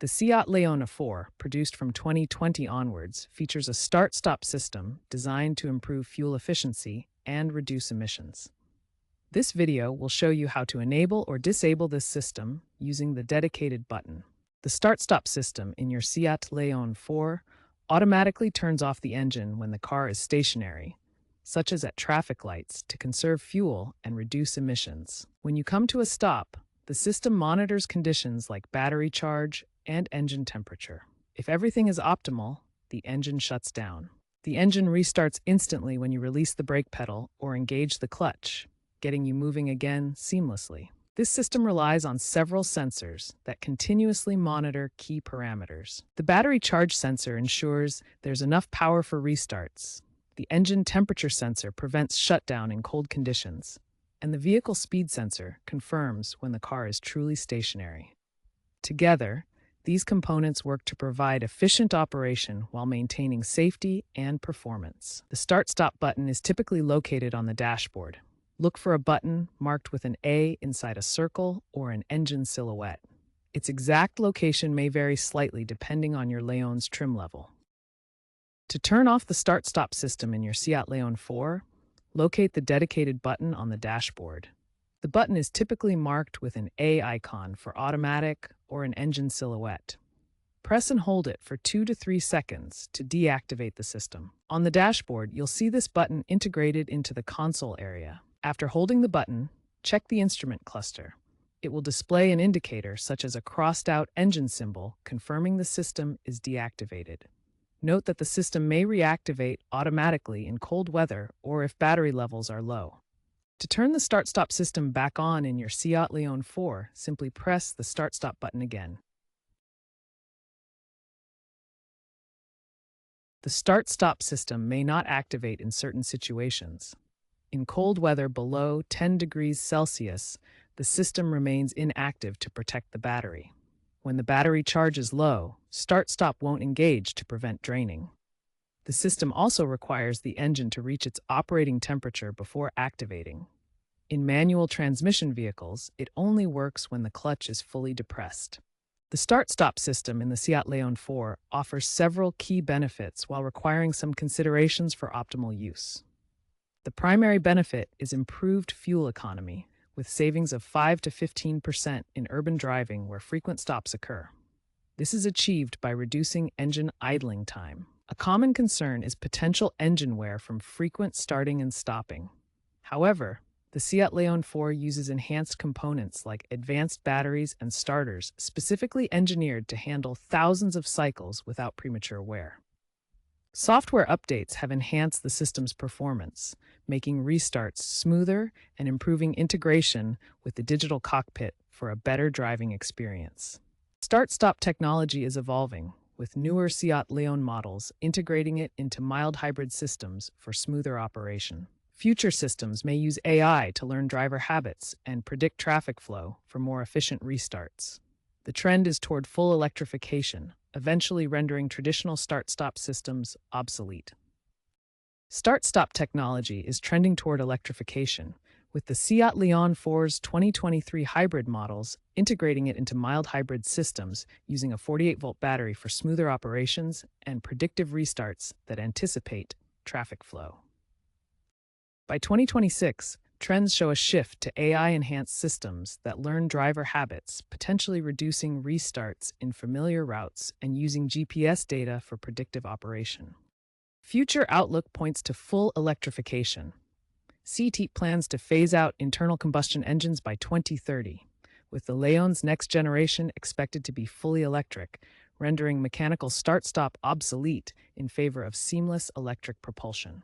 The Seat Leona 4, produced from 2020 onwards, features a start-stop system designed to improve fuel efficiency and reduce emissions. This video will show you how to enable or disable this system using the dedicated button. The start-stop system in your Seat Leon 4 automatically turns off the engine when the car is stationary, such as at traffic lights, to conserve fuel and reduce emissions. When you come to a stop, the system monitors conditions like battery charge and engine temperature. If everything is optimal, the engine shuts down. The engine restarts instantly when you release the brake pedal or engage the clutch, getting you moving again seamlessly. This system relies on several sensors that continuously monitor key parameters. The battery charge sensor ensures there's enough power for restarts. The engine temperature sensor prevents shutdown in cold conditions, and the vehicle speed sensor confirms when the car is truly stationary. Together, these components work to provide efficient operation while maintaining safety and performance. The start-stop button is typically located on the dashboard. Look for a button marked with an A inside a circle or an engine silhouette. Its exact location may vary slightly depending on your Leon's trim level. To turn off the start-stop system in your Seat Leon 4, locate the dedicated button on the dashboard. The button is typically marked with an A icon for automatic or an engine silhouette. Press and hold it for 2 to 3 seconds to deactivate the system. On the dashboard, you'll see this button integrated into the console area. After holding the button, check the instrument cluster. It will display an indicator such as a crossed-out engine symbol confirming the system is deactivated. Note that the system may reactivate automatically in cold weather or if battery levels are low. To turn the start-stop system back on in your Seat Leon 4, simply press the start-stop button again. The start-stop system may not activate in certain situations. In cold weather below 10 degrees Celsius, the system remains inactive to protect the battery. When the battery charge is low, start-stop won't engage to prevent draining. The system also requires the engine to reach its operating temperature before activating. In manual transmission vehicles, it only works when the clutch is fully depressed. The start-stop system in the Seat Leon 4 offers several key benefits while requiring some considerations for optimal use. The primary benefit is improved fuel economy, with savings of 5 to 15% in urban driving where frequent stops occur. This is achieved by reducing engine idling time. A common concern is potential engine wear from frequent starting and stopping. However, the Seat Leon 4 uses enhanced components like advanced batteries and starters specifically engineered to handle thousands of cycles without premature wear. Software updates have enhanced the system's performance, making restarts smoother and improving integration with the digital cockpit for a better driving experience. Start-stop technology is evolving, with newer Seat Leon models integrating it into mild hybrid systems for smoother operation. Future systems may use AI to learn driver habits and predict traffic flow for more efficient restarts. The trend is toward full electrification, eventually rendering traditional start-stop systems obsolete. Start-stop technology is trending toward electrification, with the Seat Leon 4's 2023 hybrid models integrating it into mild hybrid systems using a 48-volt battery for smoother operations and predictive restarts that anticipate traffic flow. By 2026, trends show a shift to AI-enhanced systems that learn driver habits, potentially reducing restarts in familiar routes and using GPS data for predictive operation. Future outlook points to full electrification. CT plans to phase out internal combustion engines by 2030, with the Leon's next generation expected to be fully electric, rendering mechanical start-stop obsolete in favor of seamless electric propulsion.